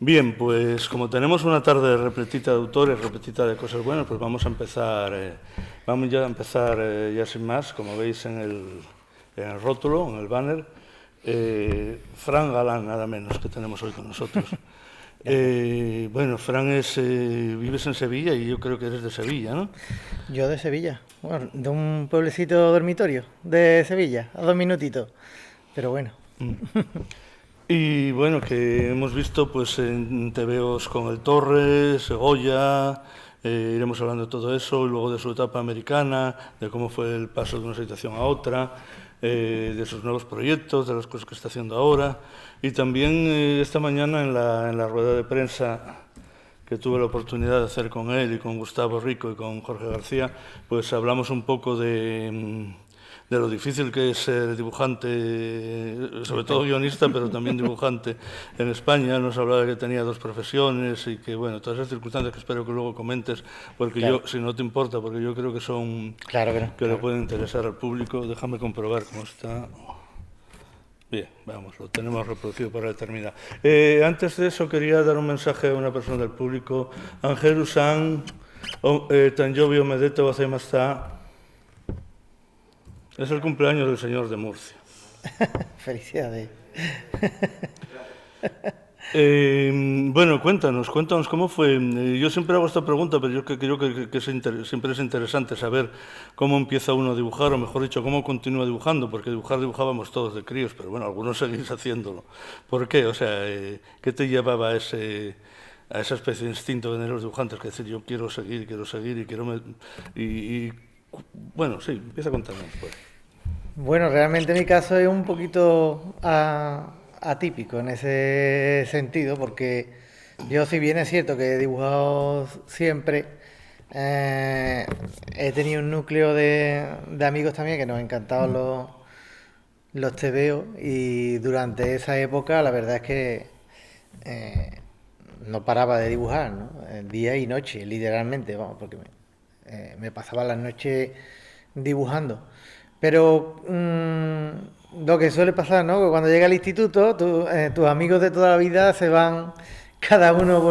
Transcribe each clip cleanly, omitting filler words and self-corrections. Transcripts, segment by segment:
Bien, pues como tenemos una tarde repletita de autores, repletita de cosas buenas, pues vamos a empezar, ya sin más, como veis en el rótulo, en el banner, Fran Galán, nada menos, que tenemos hoy con nosotros. Bueno, Fran vives en Sevilla y yo creo que eres de Sevilla, ¿no? Yo de Sevilla, bueno, de un pueblecito dormitorio de Sevilla, a 2 minutitos, pero bueno. Y bueno, que hemos visto pues en TVOs con El Torre, Segoya, iremos hablando de todo eso, y luego de su etapa americana, de cómo fue el paso de una situación a otra, de sus nuevos proyectos, de las cosas que está haciendo ahora. Y también esta mañana en la rueda de prensa que tuve la oportunidad de hacer con él y con Gustavo Rico y con Jorge García, pues hablamos un poco de lo difícil que es ser dibujante, sobre todo guionista, pero también dibujante en España. Nos hablaba de que tenía dos profesiones y que, bueno, todas esas circunstancias que espero que luego comentes, porque Claro, yo, si no te importa, porque yo creo que son, claro que no, que le claro. pueden interesar al público. Déjame comprobar cómo está. Bien, vamos, lo tenemos reproducido para determinar. Antes de eso, quería dar un mensaje a una persona del público. Ángel San, Tanjovi Omedeto Bacemasta. Es el cumpleaños del señor de Murcia. Felicidades. Bueno, cuéntanos cómo fue. Yo siempre hago esta pregunta, pero yo creo que siempre es interesante saber cómo empieza uno a dibujar, o mejor dicho, cómo continúa dibujando, porque dibujábamos todos de críos, pero bueno, algunos seguís haciéndolo. ¿Por qué? O sea, ¿qué te llevaba a esa especie de instinto de los dibujantes? Que decir, yo quiero seguir y quiero... bueno, sí, empieza a contarnos, pues. Bueno, realmente mi caso es un poquito atípico en ese sentido, porque yo, si bien es cierto que he dibujado siempre, eh, he tenido un núcleo de amigos también que nos encantaban los tebeos, y durante esa época la verdad es que eh, no paraba de dibujar, ¿no? Día y noche, literalmente, vamos, porque me pasaba las noches dibujando. Pero lo que suele pasar, ¿no? Que cuando llega al instituto, tus amigos de toda la vida se van cada uno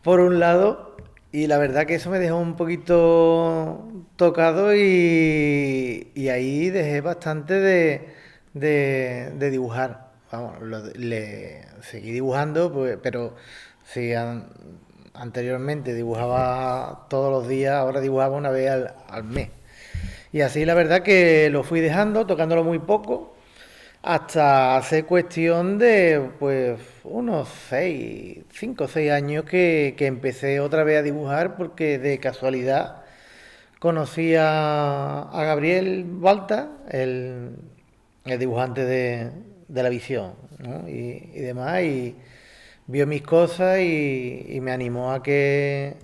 por un lado, y la verdad que eso me dejó un poquito tocado, y ahí dejé bastante de dibujar. Vamos, le seguí dibujando, pues, pero si anteriormente dibujaba todos los días, ahora dibujaba una vez al mes. Y así la verdad que lo fui dejando, tocándolo muy poco, hasta hace cuestión de pues unos 5 o 6 años que empecé otra vez a dibujar, porque de casualidad conocí a Gabriel Balta, el dibujante de La Visión, ¿no? Y demás, y vio mis cosas y me animó a que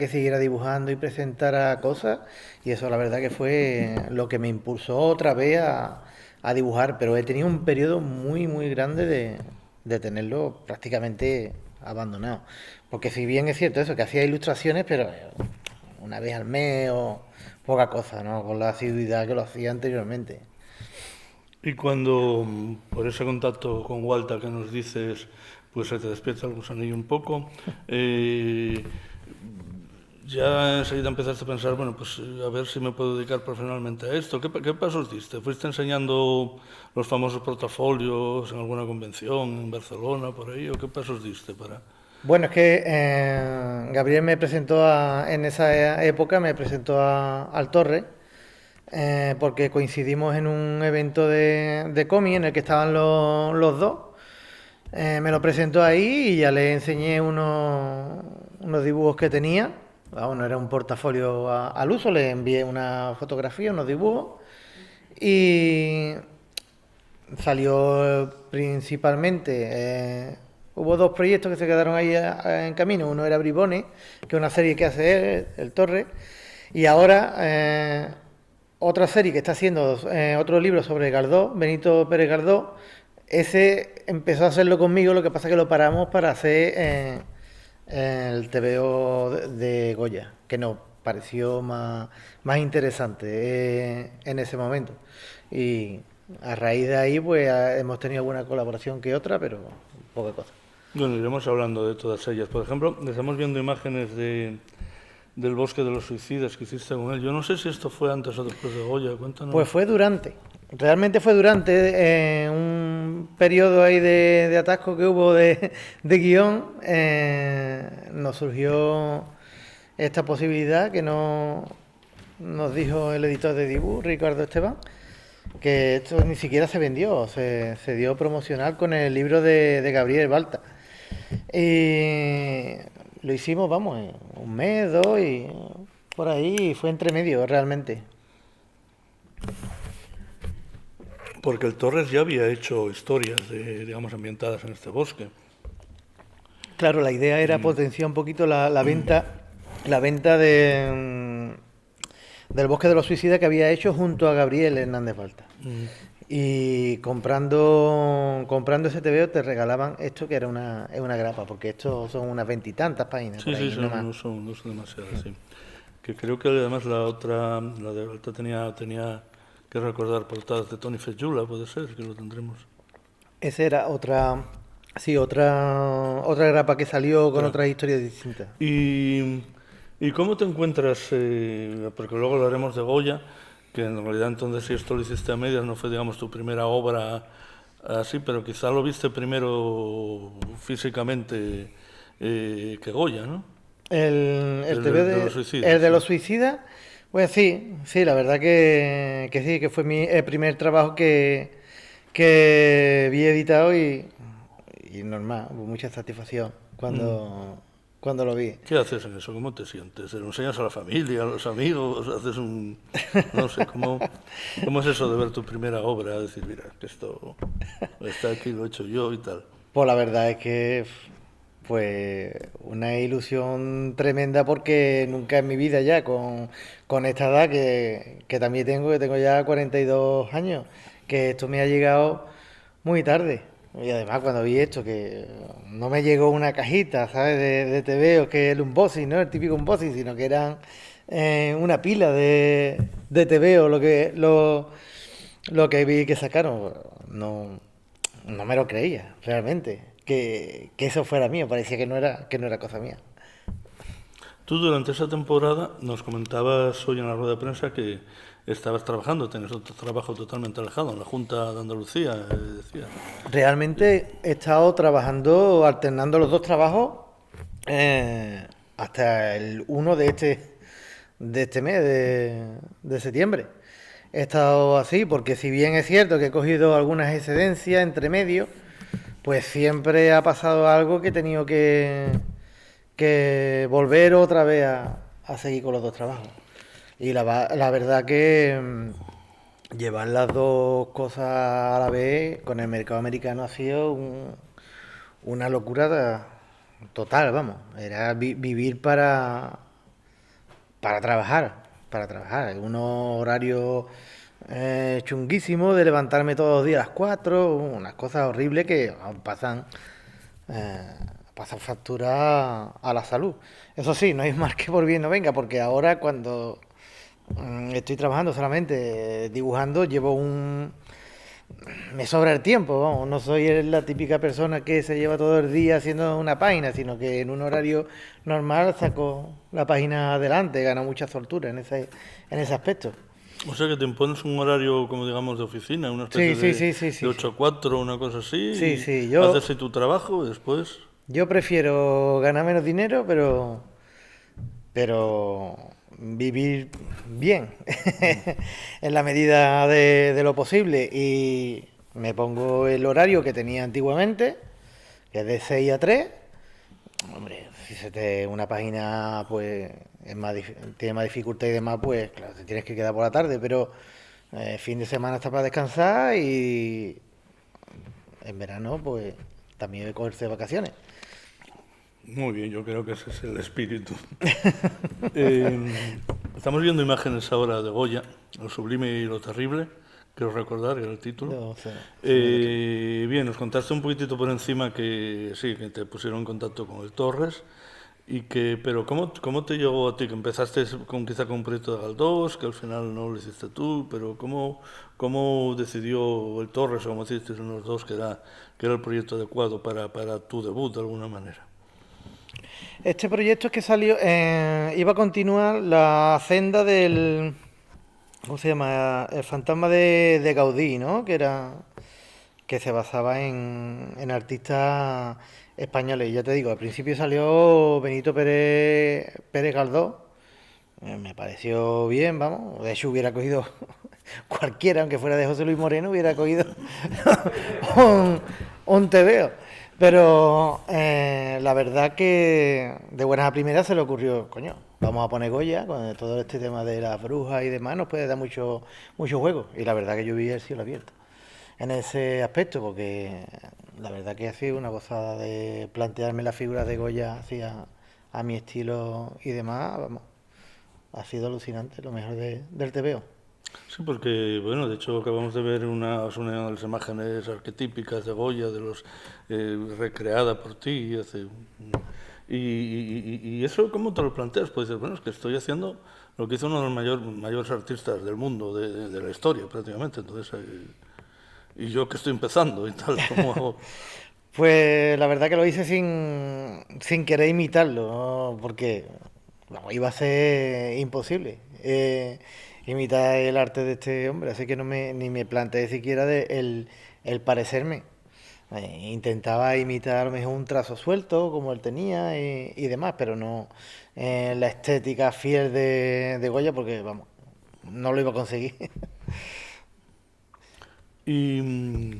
siguiera dibujando y presentara cosas, y eso la verdad que fue lo que me impulsó otra vez a dibujar, pero he tenido un periodo muy muy grande de tenerlo prácticamente abandonado, porque si bien es cierto eso, que hacía ilustraciones, pero una vez al mes o poca cosa, ¿no? Con la asiduidad que lo hacía anteriormente. Y cuando, por ese contacto con Walter que nos dices, pues se te despierta el gusanillo un poco, eh, ya enseguida empezaste a pensar, bueno, pues a ver si me puedo dedicar profesionalmente a esto. ¿Qué pasos diste? ¿Fuiste enseñando los famosos portafolios en alguna convención en Barcelona, por ahí? ¿O qué pasos diste para...? Bueno, es que Gabriel me presentó en esa época, me presentó al Torre, porque coincidimos en un evento de cómic en el que estaban los dos. Me lo presentó ahí y ya le enseñé unos dibujos que tenía. Vamos, no era un portafolio al uso, le envié una fotografía, unos dibujos, y salió principalmente. Hubo dos proyectos que se quedaron ahí en camino. Uno era Bribone, que es una serie que hace él, el Torre, y ahora otra serie que está haciendo, otro libro sobre Gardó, Benito Pérez Gardó. Ese empezó a hacerlo conmigo, lo que pasa es que lo paramos para hacer el TVO de Goya, que nos pareció más interesante en ese momento. Y a raíz de ahí, pues hemos tenido alguna colaboración que otra, pero poca cosa. Bueno, iremos hablando de todas ellas. Por ejemplo, estamos viendo imágenes del Bosque de los Suicidas que hiciste con él. Yo no sé si esto fue antes o después de Goya, cuéntanos. Pues fue durante, realmente fue durante un periodo ahí de atasco que hubo de guión, nos surgió esta posibilidad que nos dijo el editor de Dibu, Ricardo Esteban, que esto ni siquiera se vendió, se dio promocional con el libro de Gabriel Balta. Y lo hicimos, vamos, en un mes, dos, y por ahí fue entre medio realmente. Porque el Torres ya había hecho historias, digamos, ambientadas en este bosque. Claro, la idea era potenciar un poquito la venta del Bosque de los Suicidas que había hecho junto a Gabriel Hernández Balta. Y comprando ese TVO te regalaban esto que era es una grapa, porque esto son unas 20 y tantas páginas. Sí, por ahí, sí, no son demasiadas, sí. Que creo que además la de Balta tenía que recordar portadas de Tony Fejula, puede ser, que lo tendremos. Esa era otra grapa que salió con otras historias distintas. ¿Y cómo te encuentras? Porque luego hablaremos de Goya, que en realidad entonces si esto lo hiciste a medias no fue, digamos, tu primera obra así, pero quizá lo viste primero físicamente que Goya, ¿no? El de los suicidas. El de los suicidas, pues sí, la verdad que sí, que fue el primer trabajo que vi editado y normal, hubo mucha satisfacción cuando lo vi. ¿Qué haces en eso? ¿Cómo te sientes? ¿Se lo enseñas a la familia, a los amigos? ¿Haces un...? No sé, ¿cómo es eso de ver tu primera obra? Decir, mira, que esto está aquí, lo he hecho yo y tal. Pues la verdad es que pues una ilusión tremenda porque nunca en mi vida ya con esta edad que también que tengo ya 42 años, que esto me ha llegado muy tarde. Y además cuando vi esto, que no me llegó una cajita, ¿sabes? De TVO, que el unboxing, no el típico unboxing, sino que eran una pila de TVO, lo que vi que sacaron. No me lo creía, realmente. Que eso fuera mío, parecía que no era cosa mía. Tú durante esa temporada nos comentabas hoy en la rueda de prensa que estabas trabajando, tenías otro trabajo totalmente alejado, en la Junta de Andalucía, decías. Realmente he estado trabajando, alternando los dos trabajos hasta el 1 de este mes, de septiembre. He estado así porque si bien es cierto que he cogido algunas excedencias entre medio, pues siempre ha pasado algo que he tenido que volver otra vez a seguir con los dos trabajos. Y la verdad que llevar las dos cosas a la vez con el mercado americano ha sido una locura total, vamos. Era vivir para trabajar. Unos horarios chunguísimos de levantarme todos los días a las 4, unas cosas horribles que pasan factura a la salud. Eso sí, no hay más que por bien no venga, porque ahora cuando estoy trabajando solamente dibujando, me sobra el tiempo, vamos. No soy la típica persona que se lleva todo el día haciendo una página, sino que en un horario normal saco la página adelante, gano mucha soltura en ese aspecto. O sea que te impones un horario, como digamos, de oficina, una especie de 8 a 4, una cosa así. Sí, haces tu trabajo y después... Yo prefiero ganar menos dinero, pero vivir bien en la medida de lo posible. Y me pongo el horario que tenía antiguamente, que es de 6 a 3. Hombre, si una página pues tiene más dificultad y demás, pues claro, te tienes que quedar por la tarde, pero fin de semana está para descansar y en verano pues también hay que cogerse vacaciones. Muy bien, yo creo que ese es el espíritu. Estamos viendo imágenes ahora de Goya, Lo sublime y lo terrible, quiero recordar, era el título. Bien, nos contaste un poquitito por encima que sí, que te pusieron en contacto con el Torres Pero ¿cómo te llegó a ti? Que empezaste quizá con un proyecto de Galdós, que al final no lo hiciste tú, pero ¿cómo decidió el Torres, o como hiciste en los dos, que era el proyecto adecuado para tu debut de alguna manera? Este proyecto es que salió, iba a continuar la senda del, ¿cómo se llama? El fantasma de Gaudí, ¿no? Que se basaba en artistas españoles. Y ya te digo, al principio salió Benito Pérez Galdós. Me pareció bien, vamos. De hecho, hubiera cogido cualquiera, aunque fuera de José Luis Moreno, hubiera cogido un, un tebeo. Pero la verdad que de buenas a primeras se le ocurrió, coño, vamos a poner Goya, con todo este tema de las brujas y demás, nos puede dar mucho juego. Y la verdad que yo vi el cielo abierto en ese aspecto, porque la verdad que ha sido una gozada de plantearme las figuras de Goya así a mi estilo y demás, vamos, ha sido alucinante, lo mejor del TVO. Sí, porque, bueno, de hecho acabamos de ver una de las imágenes arquetípicas de Goya, recreada por ti. Y eso, ¿cómo te lo planteas? Pues dices, bueno, es que estoy haciendo lo que hizo uno de los mayores artistas del mundo, de la historia prácticamente. Entonces, y yo que estoy empezando y tal, ¿cómo hago? Pues la verdad que lo hice sin querer imitarlo, ¿no? Porque vamos, iba a ser imposible imitar el arte de este hombre, así que ni me planteé siquiera el parecerme. Intentaba imitar a lo mejor un trazo suelto como él tenía y demás, pero no la estética fiel de Goya porque, vamos, no lo iba a conseguir. Y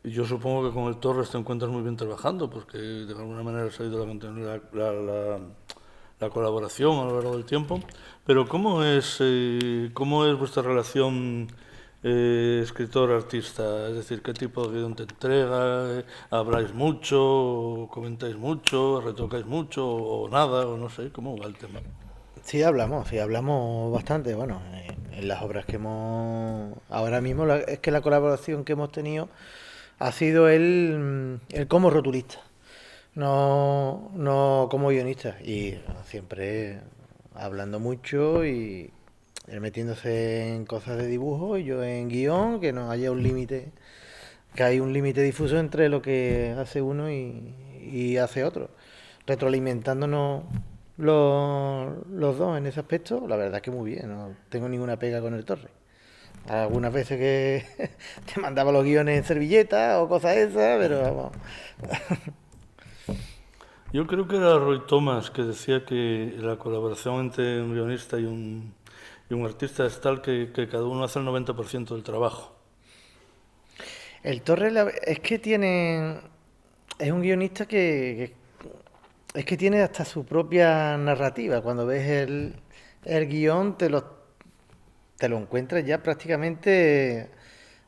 yo supongo que con el Torres te encuentras muy bien trabajando, porque de alguna manera ha ido la colaboración a lo largo del tiempo. Pero ¿cómo es vuestra relación escritor-artista? Es decir, ¿qué tipo de guión te entrega? ¿Habláis mucho? ¿O comentáis mucho? ¿Retocáis mucho? ¿O nada? ¿O no sé? ¿Cómo va el tema? Sí hablamos bastante. Bueno, en las obras que hemos... Ahora mismo es que la colaboración que hemos tenido ha sido él como rotulista, no como guionista. Y siempre hablando mucho y él metiéndose en cosas de dibujo y yo en guión, que no haya un límite, que hay un límite difuso entre lo que hace uno y hace otro. Retroalimentándonos los dos en ese aspecto, la verdad es que muy bien, no tengo ninguna pega con el Torre. Algunas veces que te mandaba los guiones en servilleta o cosas esas, pero vamos. Yo creo que era Roy Thomas que decía que la colaboración entre un guionista y un artista es tal que cada uno hace el 90% del trabajo. El Torre es que tiene. Es un guionista es que tiene hasta su propia narrativa. Cuando ves el guión, te lo encuentras ya prácticamente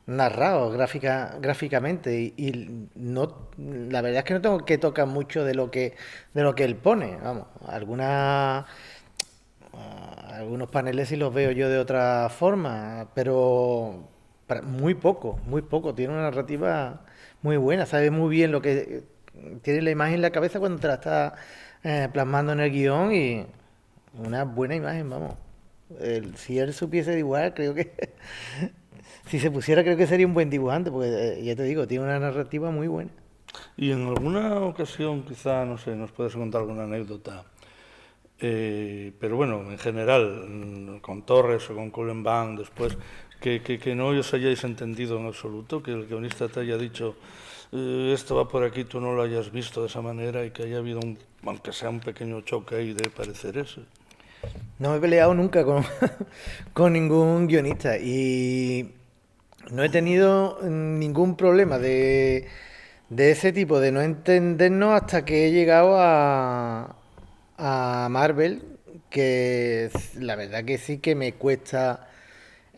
narrado gráficamente. Y no, la verdad es que no tengo que tocar mucho de lo que él pone. Vamos, algunos paneles sí los veo yo de otra forma, pero muy poco, muy poco. Tiene una narrativa muy buena, sabe muy bien lo que tiene la imagen en la cabeza cuando te la está plasmando en el guión y una buena imagen, vamos. Si él supiese dibujar, creo que si se pusiera, creo que sería un buen dibujante, porque ya te digo, tiene una narrativa muy buena. Y en alguna ocasión, quizá, no sé, nos puedes contar alguna anécdota. Pero bueno, en general, con Torres o con Cullen Bunn, después, que no os hayáis entendido en absoluto, que el guionista te haya dicho esto va por aquí, tú no lo hayas visto de esa manera y que haya habido, aunque sea un pequeño choque ahí de pareceres. No me he peleado nunca con ningún guionista y no he tenido ningún problema de ese tipo, de no entendernos hasta que he llegado a Marvel, que la verdad que sí que me cuesta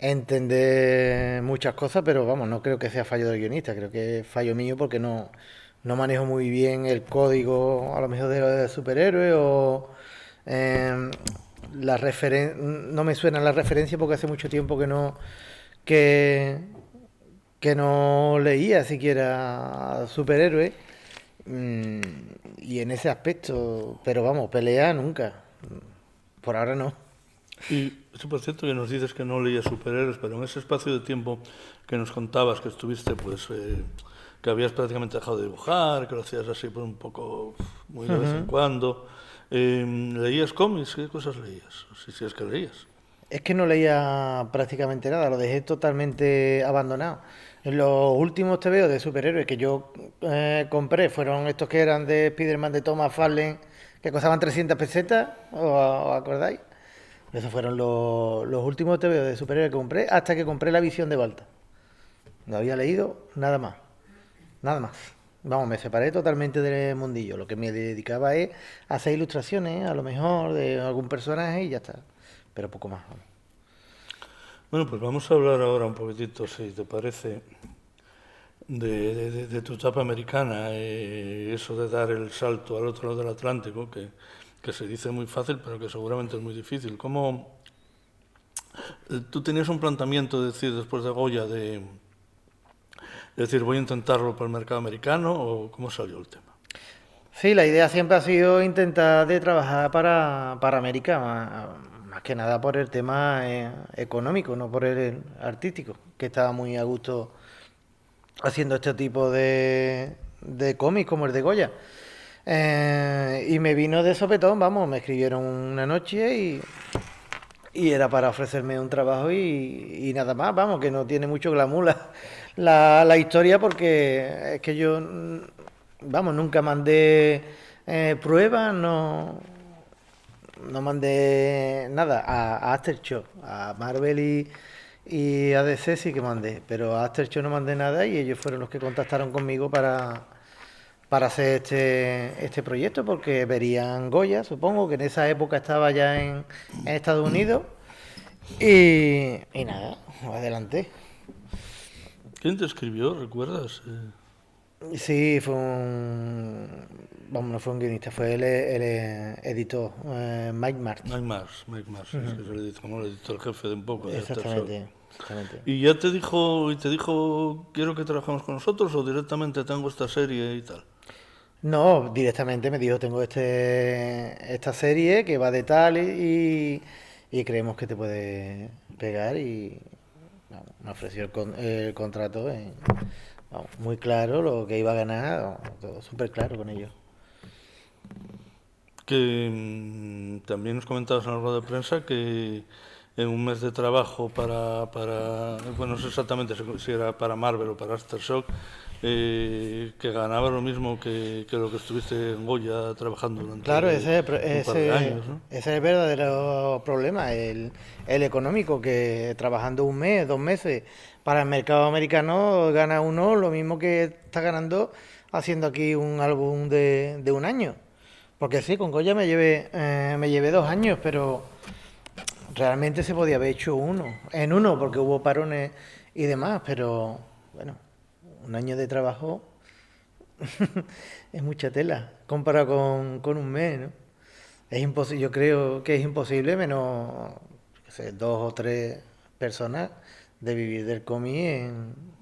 entender muchas cosas, pero vamos, no creo que sea fallo del guionista, creo que es fallo mío porque no manejo muy bien el código, a lo mejor de superhéroes o eh, no me suena la referencia porque hace mucho tiempo que, que no leía siquiera superhéroes. y en ese aspecto, pero vamos, pelea nunca. Por ahora no. Y sí, por cierto, que nos dices que no leías superhéroes, pero en ese espacio de tiempo que nos contabas que estuviste, pues que habías prácticamente dejado de dibujar, que lo hacías así por un poco, muy de vez en cuando. ¿Leías cómics? ¿Qué cosas leías? Si es que leías. Es que no leía prácticamente nada, lo dejé totalmente abandonado. En los últimos TVO de superhéroes que yo compré fueron estos que eran de Spider-Man de Thomas Farlane, que costaban 300 pesetas, ¿os acordáis? Esos fueron los últimos TVO de superhéroes que compré, hasta que compré La Visión de Balta. No había leído nada más, nada más. Vamos, me separé totalmente del mundillo. Lo que me dedicaba es a hacer ilustraciones, a lo mejor, de algún personaje y ya está. Pero poco más. Vamos. Bueno, pues vamos a hablar ahora un poquitito, si te parece, de tu etapa americana, eso de dar el salto al otro lado del Atlántico, que se dice muy fácil, pero que seguramente es muy difícil. ¿Cómo tú tenías un planteamiento, decir, después de Goya, de decir, voy a intentarlo para el mercado americano, o cómo salió el tema? Sí, la idea siempre ha sido intentar de trabajar para América, más que nada por el tema económico, no por el artístico, que estaba muy a gusto haciendo este tipo de cómics como el de Goya. Y me vino de sopetón, vamos, me escribieron una noche y era para ofrecerme un trabajo y nada más, vamos, que no tiene mucho glamour la historia porque es que yo, vamos, nunca mandé pruebas, no mandé nada a Aftershock, a Marvel y a DC sí que mandé, pero a Aftershock no mandé nada y ellos fueron los que contactaron conmigo para hacer este proyecto, porque verían Goya, supongo, que en esa época estaba ya en Estados Unidos. Y nada, adelante. ¿Quién te escribió? ¿Recuerdas? Sí, vamos, no fue un guionista, fue el editor, Mike March. Mike Mars, es que es el editor jefe de un poco de Exactamente, exactamente. ¿Y te dijo, quiero que trabajemos con nosotros, o directamente tengo esta serie y tal? No, directamente me dijo, tengo esta serie que va de tal y creemos que te puede pegar y vamos, me ofreció el contrato, vamos, muy claro lo que iba a ganar, vamos, todo súper claro con ellos. Que también nos comentabas en la rueda de prensa que en un mes de trabajo bueno, no sé exactamente si era para Marvel o para Aftershock, que ganaba lo mismo que lo que estuviste en Goya trabajando durante Claro, un par de años, ¿no? ese es el verdadero problema, el económico, que trabajando un mes, 2 meses para el mercado americano gana uno lo mismo que está ganando haciendo aquí un álbum de un año. Porque sí, con Goya me llevé 2 años, pero realmente se podía haber hecho en uno, porque hubo parones y demás, pero bueno, un año de trabajo es mucha tela comparado con un mes, ¿no? Es imposible, yo creo que es imposible menos, qué sé, 2 o 3 personas de vivir del cómic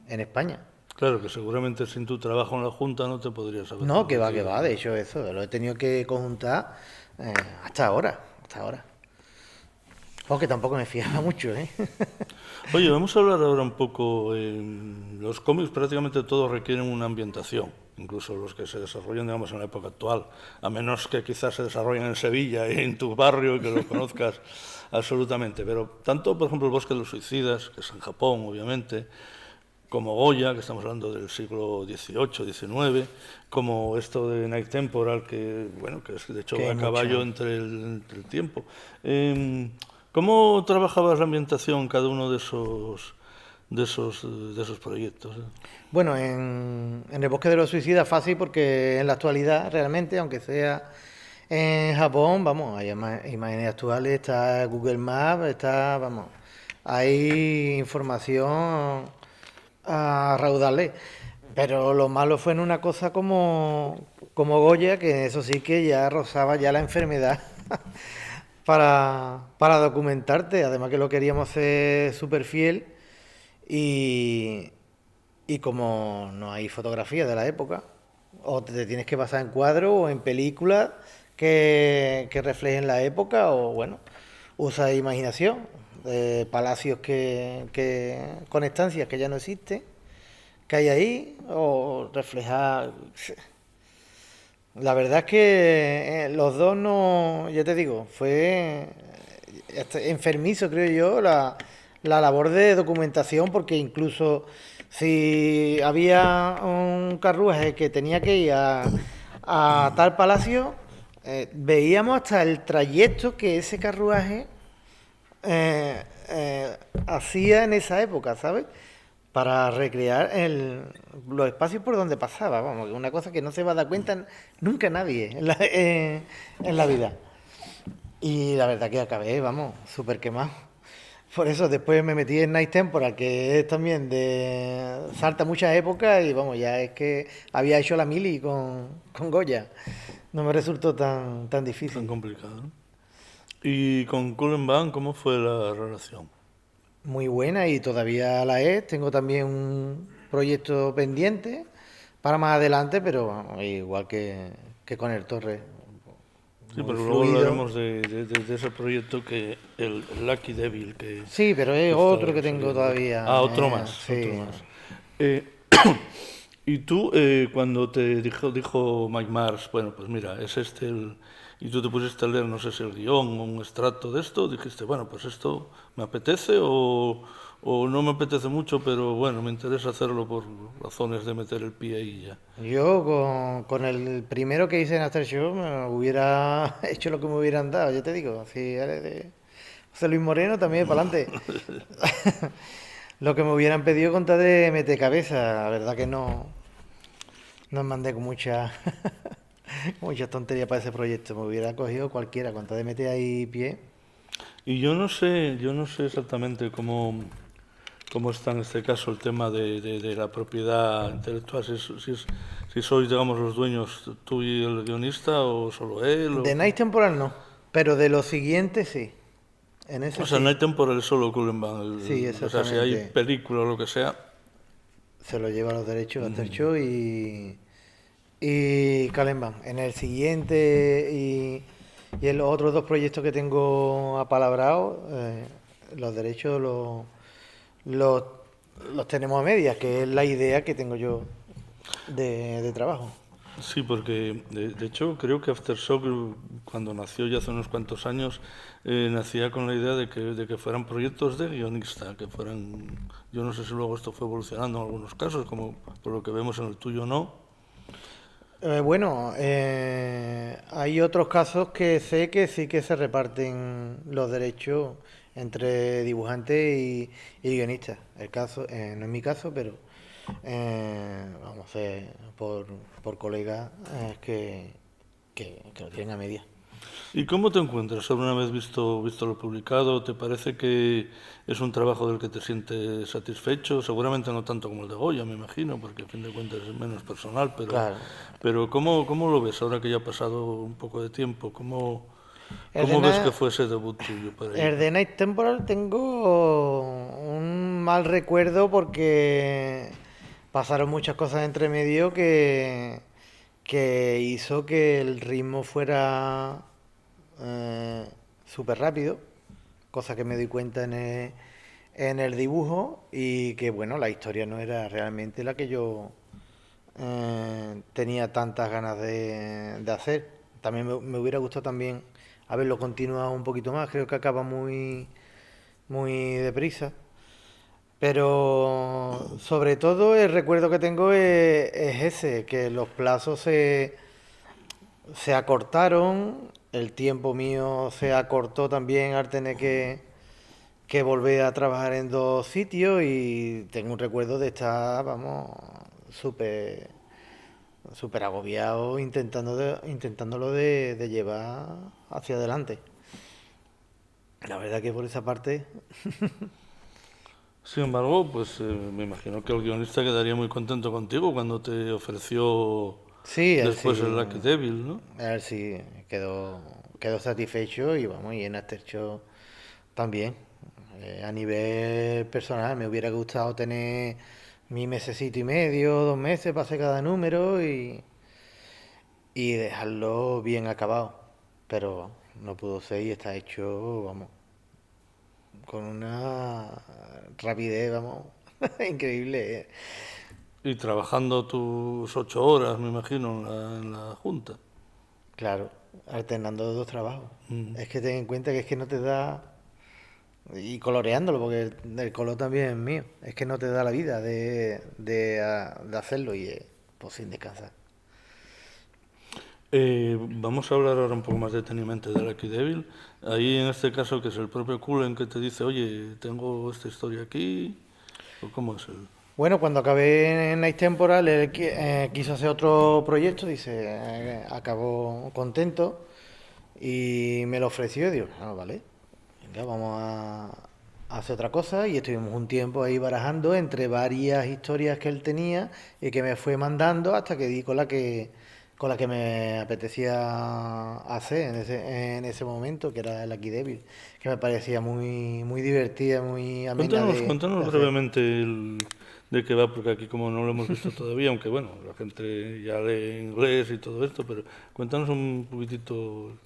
en España. Claro, que seguramente sin tu trabajo en la Junta no te podrías haber No, que permitido. va, de hecho eso, lo he tenido que conjuntar hasta ahora, hasta ahora. Porque tampoco me fiaba mucho, ¿eh? Oye, vamos a hablar ahora un poco. Los cómics prácticamente todos requieren una ambientación, incluso los que se desarrollan, digamos, en la época actual, a menos que quizás se desarrollen en Sevilla y en tu barrio y que los conozcas absolutamente. Pero tanto, por ejemplo, El Bosque de los Suicidas, que es en Japón, obviamente, como Goya, que estamos hablando del siglo XVIII, XIX, como esto de Night Temporal, que bueno, que es de hecho Que a hay caballo mucha. entre el tiempo. ¿Cómo trabajabas la ambientación en cada uno de esos proyectos? Bueno, en el Bosque de los Suicidas fácil porque en la actualidad realmente, aunque sea en Japón, vamos, hay imágenes actuales, está Google Maps, vamos, hay información a raudales. Pero lo malo fue en una cosa como Goya, que eso sí que ya rozaba ya la enfermedad para documentarte. Además que lo queríamos hacer súper fiel y, y como no hay fotografía de la época, O te tienes que basar en cuadros o en películas que reflejen la época, o bueno, usa imaginación, palacios con estancias que ya no existen, que hay ahí, o reflejar. La verdad es que los dos no, ya te digo, fue hasta enfermizo, creo yo, la labor de documentación, porque incluso si había un carruaje que tenía que ir a tal palacio, veíamos hasta el trayecto que ese carruaje eh, hacía en esa época, ¿sabes? Para recrear los espacios por donde pasaba, vamos, una cosa que no se va a dar cuenta nunca nadie en la vida. Y la verdad que acabé, vamos, súper quemado. Por eso después me metí en Night Temporal, que es también de salta muchas épocas y vamos, ya es que había hecho la mili con Goya. No me resultó tan Tan difícil. complicado, ¿no? ¿Y con Cullen Bunn cómo fue la relación? Muy buena y todavía la es. Tengo también un proyecto pendiente para más adelante, pero vamos, igual que con el Torre, Sí, muy pero luego fluido. hablaremos de ese proyecto que el Lucky Devil Sí, pero es que está otro que tengo saliendo ahora. Ah, todavía. otro más, otro Sí. más. Eh, y tú, cuando te dijo Mike Mars, bueno, pues mira, es este y tú te pusiste a leer, no sé si el guión o un extracto de esto, dijiste, bueno, pues esto me apetece o no me apetece mucho, pero bueno, me interesa hacerlo por razones de meter el pie ahí ya. Yo con el primero que hice en After Show me hubiera hecho lo que me hubieran dado, ya te digo. Si eres de José Luis Moreno, también para adelante. Lo que me hubieran pedido con tal de meter cabeza, la verdad que no mandé con mucha tontería para ese proyecto. Me hubiera cogido cualquiera, con tal de meter ahí pie. Y yo no sé exactamente cómo está en este caso el tema de la propiedad intelectual, si sois, digamos, los dueños tú y el guionista o solo él, De Night Temporal no, pero de los siguientes sí. En ese o sea, no sí. hay temporal solo Cullen Bunn, Sí, o sea, si hay exactamente. película o lo que sea, Se lo lleva los derechos a After Show y Kalenban. En el siguiente y en los otros dos proyectos que tengo apalabrados, los derechos los, los tenemos a medias, que es la idea que tengo yo de trabajo. sí, porque de hecho creo que Aftershock cuando nació ya hace unos cuantos años nacía con la idea de que fueran proyectos de guionista, que fueran, yo no sé si luego esto fue evolucionando en algunos casos, como por lo que vemos en el tuyo no. Bueno, hay otros casos que sé que sí que se reparten los derechos entre dibujante y guionista. El caso, no es mi caso, pero vamos, por colegas que lo tienen a media. ¿Y cómo te encuentras sobre una vez visto lo publicado? ¿Te parece que es un trabajo del que te sientes satisfecho? Seguramente no tanto como el de Goya, me imagino, porque a fin de cuentas es menos personal, Claro. pero ¿cómo lo ves ahora que ya ha pasado un poco de tiempo? El de, ¿Cómo ves que Na- fue ese debut tuyo para ello? el de Night Temporal tengo un mal recuerdo porque pasaron muchas cosas entre medio que hizo que el ritmo fuera súper rápido, cosa que me doy cuenta en el dibujo y que bueno, la historia no era realmente la que yo tenía tantas ganas de hacer. También me hubiera gustado también haberlo continuado un poquito más, creo que acaba muy deprisa. Pero sobre todo el recuerdo que tengo es ese, que los plazos se acortaron, el tiempo mío se acortó también al tener que volver a trabajar en dos sitios y tengo un recuerdo de estar, vamos, súper súper agobiado intentándolo de llevar hacia adelante. La verdad que por esa parte, Sin embargo, pues me imagino que el guionista quedaría muy contento contigo cuando te ofreció sí, después el Lucky Devil, ¿no? él sí quedó satisfecho y vamos, y en After Show también. A nivel personal me hubiera gustado tener mi mesecito y medio, 2 meses para hacer cada número y dejarlo bien acabado. Pero no pudo ser y está hecho, vamos, con una rapidez, vamos, increíble. Y trabajando tus 8 horas, me imagino, en la Junta. Claro, alternando dos trabajos. Mm. Es que ten en cuenta que es que no te da, y coloreándolo, porque el color también es mío, es que no te da la vida de hacerlo y pues sin descansar. Vamos a hablar ahora un poco más detenidamente de Lucky Devil. Ahí en este caso que es el propio Cullen que te dice, oye, tengo esta historia aquí, o cómo es el... Bueno, cuando acabé en Night Temporal, él quiso hacer otro proyecto, dice, acabó contento y me lo ofreció y digo, ah, vale, venga, vamos a hacer otra cosa y estuvimos un tiempo ahí barajando entre varias historias que él tenía y que me fue mandando hasta que di con la que me apetecía hacer en ese momento, que era el Lucky Devil, que me parecía muy divertida, muy amena de Cuéntanos hacer. brevemente de qué va, porque aquí como no lo hemos visto todavía, aunque bueno, la gente ya lee inglés y todo esto, pero cuéntanos un poquitito...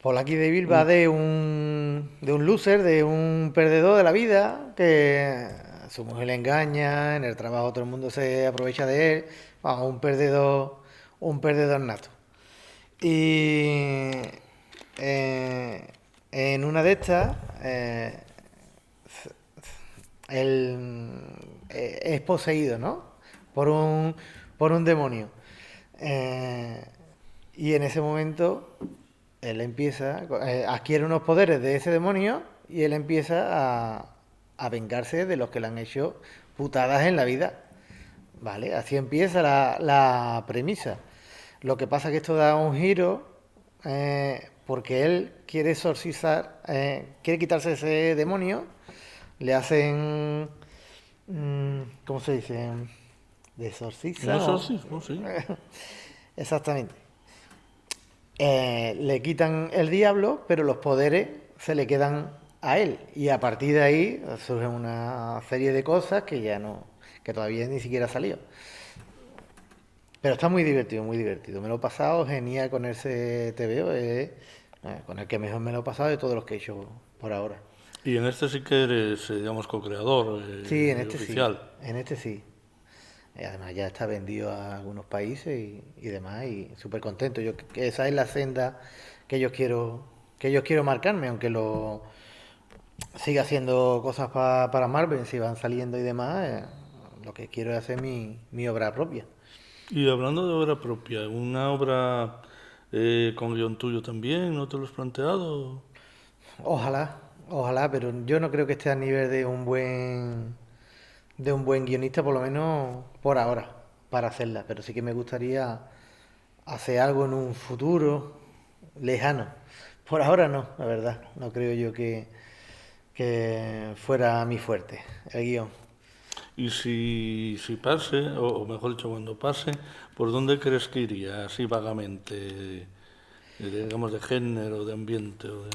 Pues Lucky Devil va de un loser, de un perdedor de la vida, que su mujer le engaña, en el trabajo todo el mundo se aprovecha de él, vamos, un perdedor nato. Y eh, en una de estas, él es poseído, ¿no? Por por un demonio. Eh, y en ese momento él empieza, adquiere unos poderes de ese demonio y él empieza a vengarse de los que le han hecho putadas en la vida. ¿Vale? Así empieza la premisa. Lo que pasa es que esto da un giro porque él quiere exorcizar, quiere quitarse ese demonio, le hacen, ¿cómo se dice? ¿De Un exorciza o? exorcismo, sí. Exactamente. Le quitan el diablo, pero los poderes se le quedan a él. Y a partir de ahí surge una serie de cosas que ya no, que todavía ni siquiera ha salido. Pero está muy divertido, muy divertido. Me lo he pasado genial con ese TVO, con el que mejor me lo he pasado de todos los que he hecho por ahora. Y en este sí que eres, digamos, co-creador Sí, en este sí, oficial. en este sí. Además ya está vendido a algunos países y demás y súper contento. Yo que esa es la senda que yo quiero marcarme, aunque lo siga haciendo cosas para Marvel, si van saliendo y demás, lo que quiero es hacer mi obra propia. Y hablando de obra propia, una obra con guión tuyo también, ¿no te lo has planteado? Ojalá, ojalá, pero yo no creo que esté a nivel de un buen guionista, por lo menos por ahora, para hacerla. Pero sí que me gustaría hacer algo en un futuro lejano. Por ahora no, la verdad. No creo yo que fuera mi fuerte, el guión. Y si pase, o mejor dicho, cuando pase, ¿por dónde crees que iría? Así vagamente, digamos, de género, de ambiente o de...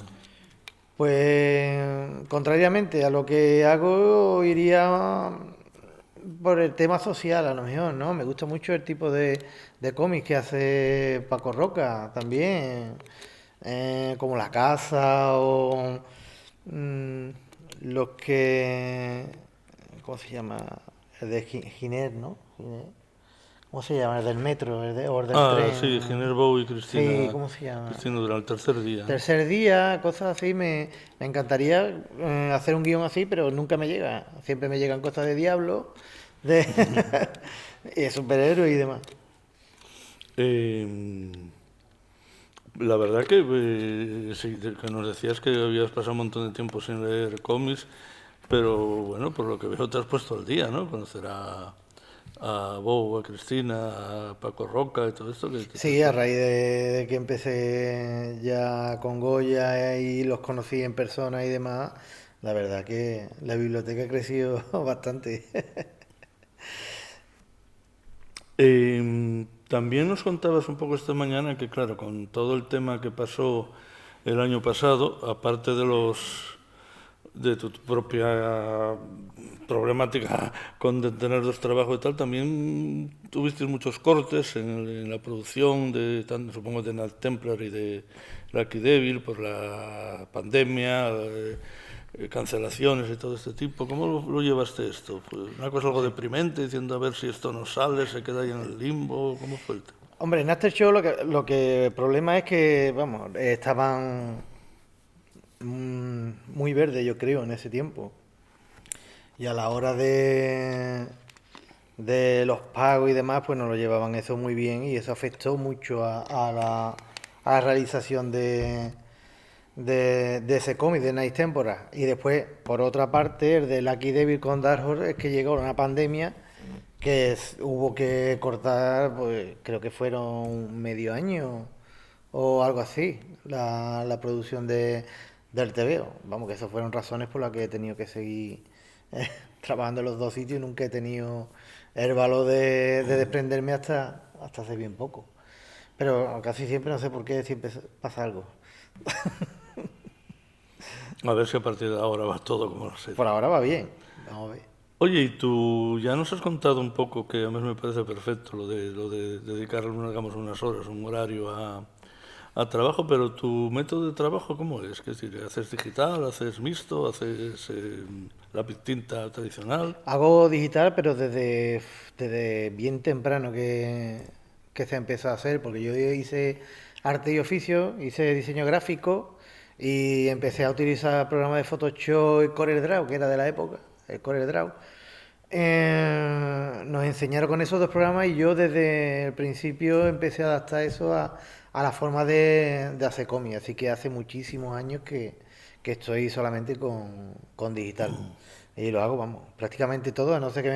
Pues contrariamente a lo que hago, iría por el tema social, a lo mejor, ¿no? Me gusta mucho el tipo de cómics que hace Paco Roca también, como La Casa o mm, los que, ¿cómo se llama? El de Giner, ¿no? ¿Cómo se llama? El del metro, o el del Ah, sí, tren. Giner Bow y Sí, ¿cómo se llama? Cristina durante el tercer día. Tercer día, cosas así, me encantaría hacer un guión así, pero nunca me llega. Siempre me llegan cosas de diablo, de, y de superhéroes y demás. Eh, la verdad que, sí, que nos decías que habías pasado un montón de tiempo sin leer cómics, pero bueno, por lo que veo te has puesto al día, ¿no? Conocer a Bo, a Cristina, a Paco Roca y todo esto que te has Sí, a puesto. raíz de que empecé ya con Goya y los conocí en persona y demás, la verdad que la biblioteca ha crecido bastante. También nos contabas un poco esta mañana que, claro, con todo el tema que pasó el año pasado, aparte de de tu propia problemática con de tener dos trabajos y tal, también tuviste muchos cortes en la producción, supongo, de Night Templar y de Lucky Devil por la pandemia, cancelaciones y todo este tipo. ¿Cómo lo llevaste esto? ¿Fue una cosa algo deprimente, diciendo a ver si esto no sale, se queda ahí en el limbo? ¿Cómo fue el tema? Hombre, en After Show el problema es que, vamos, estaban muy verdes, yo creo, en ese tiempo. Y a la hora de los pagos y demás, pues no lo llevaban eso muy bien y eso afectó mucho a la realización de ese cómic de Night Temporal. Y después, por otra parte, el de Lucky Devil con Dark Horse es que llegó una pandemia que hubo que cortar, pues creo que fueron medio año o algo así, la producción del TVO. Vamos, que esas fueron razones por las que he tenido que seguir trabajando en los dos sitios y nunca he tenido el valor de desprenderme hasta hace bien poco. Pero casi siempre, no sé por qué, siempre pasa algo. A ver si a partir de ahora va todo como lo sé. Por ahora va bien, vamos a ver. Oye, y tú ya nos has contado un poco, que a mí me parece perfecto, lo de dedicar, digamos, unas horas, un horario a trabajo, pero tu método de trabajo, ¿cómo es? ¿Qué es decir, haces digital, haces mixto, haces lápiz tinta tradicional? Hago digital, pero desde bien temprano que se empezó a hacer, porque yo hice arte y oficio, hice diseño gráfico y empecé a utilizar programas de Photoshop y CorelDRAW, que era de la época, el CorelDRAW. Nos enseñaron con esos dos programas y yo desde el principio empecé a adaptar eso a la forma de hacer cómics, así que hace muchísimos años que estoy solamente con digital. Y lo hago, vamos, prácticamente todo, a no ser que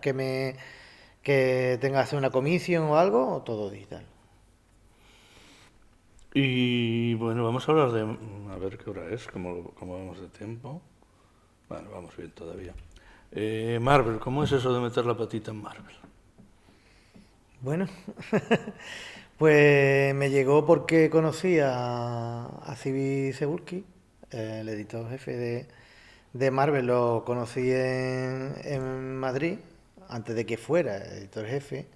tenga que hacer una comisión o algo, todo digital. Y bueno, vamos a hablar de, a ver qué hora es, cómo vamos de tiempo. Bueno, vamos bien todavía. Marvel, ¿cómo es eso de meter la patita en Marvel? Bueno, pues me llegó porque conocí a Cibi Cebulski, el editor jefe de Marvel, lo conocí en Madrid, antes de que fuera editor jefe.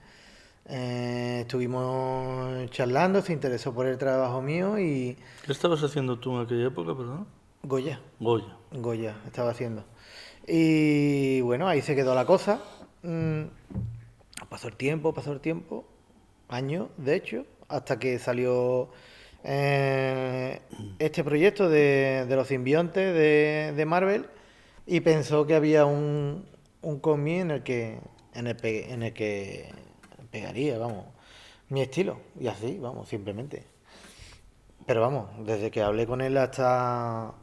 Estuvimos charlando, se interesó por el trabajo mío y ¿Qué estabas haciendo tú en aquella época, perdón? Goya, Goya. Goya estaba haciendo. Y bueno, ahí se quedó la cosa. Pasó el tiempo, años de hecho, hasta que salió este proyecto de los simbiontes de Marvel y pensó que había un cómic en el que pegaría, vamos, mi estilo. Y así, vamos, simplemente. Pero vamos, desde que hablé con él hasta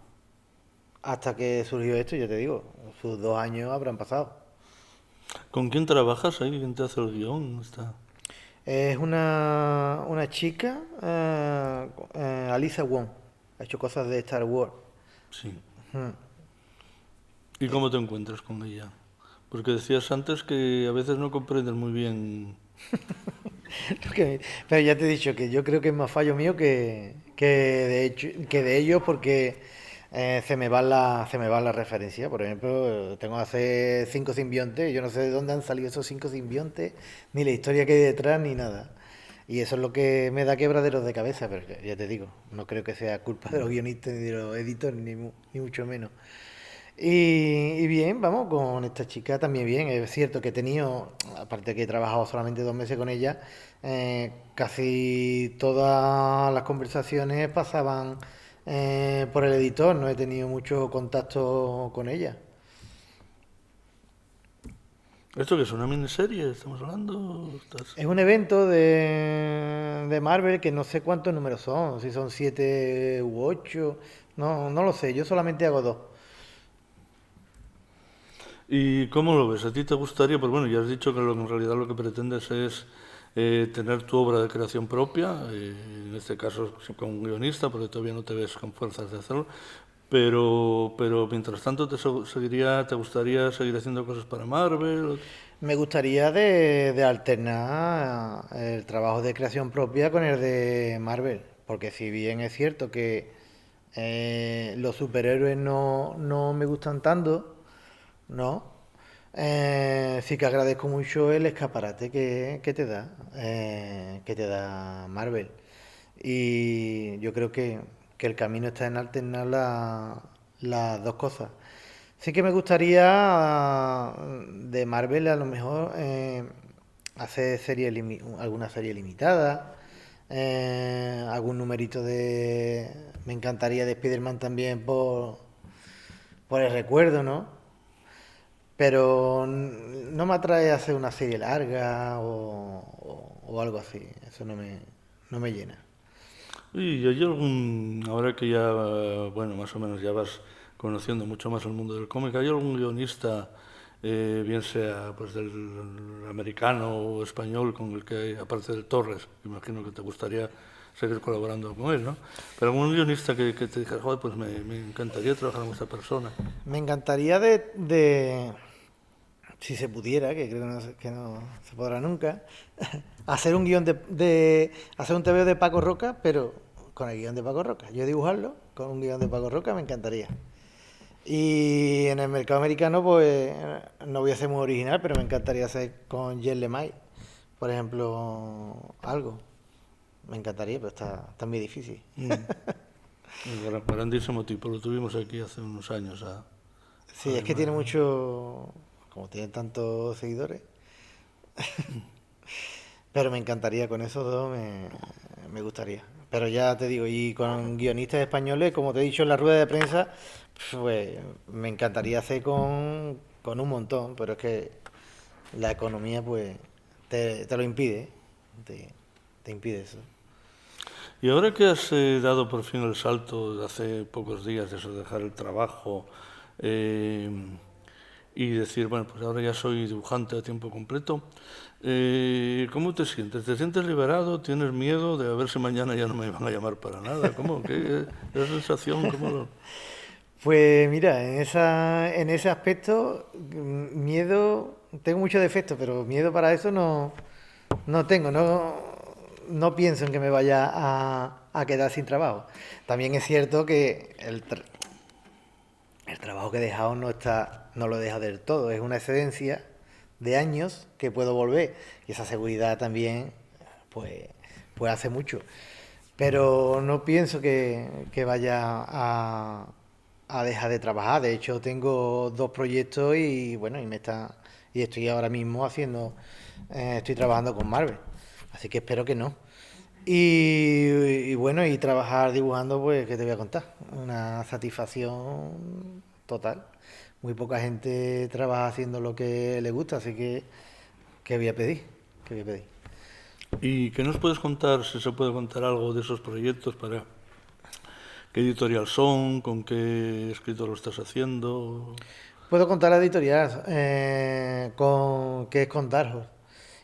que surgió esto, yo te digo, sus 2 años habrán pasado. ¿Con quién trabajas ahí? ¿Quién te hace el guión? Es una chica, Alisa Wong, ha hecho cosas de Star Wars. Sí. Hmm. ¿Y cómo te encuentras con ella? Porque decías antes que a veces no comprendes muy bien. Pero ya te he dicho que yo creo que es más fallo mío que de ellos porque se me va la referencia. Por ejemplo, tengo hace 5 simbiontes, yo no sé de dónde han salido esos 5 simbiontes, ni la historia que hay detrás, ni nada. Y eso es lo que me da quebraderos de cabeza, pero ya te digo, no creo que sea culpa de los guionistas ni de los editores, ni mucho menos. Y bien, vamos, con esta chica también bien. Es cierto que he tenido, aparte que he trabajado solamente 2 meses con ella, casi todas las conversaciones pasaban por el editor, no he tenido mucho contacto con ella. ¿Esto qué es una miniserie? ¿Estamos hablando? Es un evento de Marvel que no sé cuántos números son, si son 7 u 8, no lo sé, yo solamente hago dos. ¿Y cómo lo ves? ¿A ti te gustaría? Pues bueno, ya has dicho que en realidad lo que pretendes es tener tu obra de creación propia, en este caso con un guionista, porque todavía no te ves con fuerzas de hacerlo, pero mientras tanto te gustaría seguir haciendo cosas para Marvel. Me gustaría de alternar el trabajo de creación propia con el de Marvel, porque si bien es cierto que Los superhéroes no me gustan tanto, ¿no? Sí que agradezco mucho el escaparate que te da Marvel. Y yo creo que el camino está en alternar las dos cosas. Sí que me gustaría de Marvel a lo mejor hacer alguna serie limitada, algún numerito de... Me encantaría de Spider-Man también por el recuerdo, ¿no? Pero no me atrae hacer una serie larga o algo así. Eso no me llena. Y hay algún, ahora que ya, bueno, más o menos ya vas conociendo mucho más el mundo del cómic, ¿hay algún guionista, bien sea pues del americano o español, con el que, aparte del Torres, imagino que te gustaría seguir colaborando con él, ¿no? Pero algún guionista que te diga, joder, pues me encantaría trabajar con esta persona. Me encantaría si se pudiera, que creo que no se podrá nunca, hacer un guión hacer un TVO de Paco Roca, pero con el guión de Paco Roca. Yo dibujarlo con un guión de Paco Roca me encantaría. Y en el mercado americano, pues no voy a ser muy original, pero me encantaría hacer con Jen Lemay, por ejemplo, algo. Me encantaría, pero está muy difícil. Grandísimo tipo, lo tuvimos aquí hace unos años. Sí, es que tiene mucho, como tiene tantos seguidores. Pero me encantaría, con esos dos me gustaría. Pero ya te digo, y con guionistas españoles, como te he dicho en la rueda de prensa, pues me encantaría hacer con un montón, pero es que la economía pues te lo impide, te impide eso. Y ahora que has dado por fin el salto de hace pocos días, de eso, de dejar el trabajo y decir, bueno, pues ahora ya soy dibujante a tiempo completo, ¿cómo te sientes? ¿Te sientes liberado? ¿Tienes miedo de a ver si mañana ya no me van a llamar para nada? ¿Cómo? ¿Qué esa sensación? ¿Cómo lo...? Pues mira, en ese aspecto, miedo, tengo muchos defectos, pero miedo para eso no tengo, no pienso en que me vaya a quedar sin trabajo. También es cierto que el trabajo que he dejado no lo deja del todo, es una excedencia de años que puedo volver y esa seguridad también pues hace mucho. Pero no pienso que vaya a dejar de trabajar. De hecho, tengo dos proyectos y bueno, y estoy ahora mismo estoy trabajando con Marvel. Así que espero que no. Y bueno, y trabajar dibujando, pues, ¿qué te voy a contar? Una satisfacción total. Muy poca gente trabaja haciendo lo que le gusta, así que, ¿qué voy a pedir? ¿Qué voy a pedir? ¿Y qué nos puedes contar, si se puede contar algo de esos proyectos, para qué editorial son, con qué escritor lo estás haciendo? Puedo contar la editorial, que es con Dark Horse.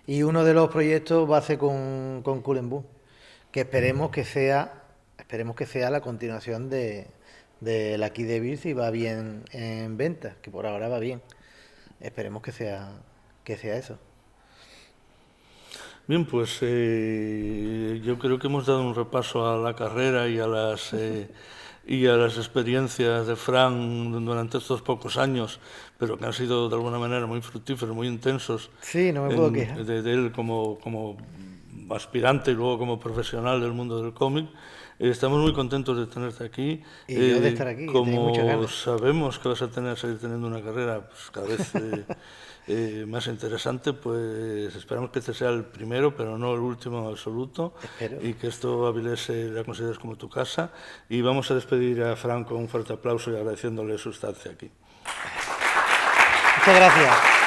Y uno de los proyectos va a ser con Cool and Boom, que esperemos que sea la continuación de Lucky Devil si va bien en ventas, que por ahora va bien. Esperemos que sea eso. Bien, pues yo creo que hemos dado un repaso a la carrera y a las experiencias de Fran durante estos pocos años, pero que han sido de alguna manera muy fructíferos, muy intensos, Sí, no me puedo quejar. de él como aspirante y luego como profesional del mundo del cómic. Estamos muy contentos de tenerte aquí. Y yo de estar aquí, que tenía muchas Como ganas. sabemos que vas a seguir teniendo una carrera pues, cada vez más interesante, pues esperamos que este sea el primero, pero no el último en absoluto. Espero. Y que esto Avilés la consideres como tu casa. Y vamos a despedir a Fran con un fuerte aplauso y agradeciéndole su estancia aquí. Muchas gracias.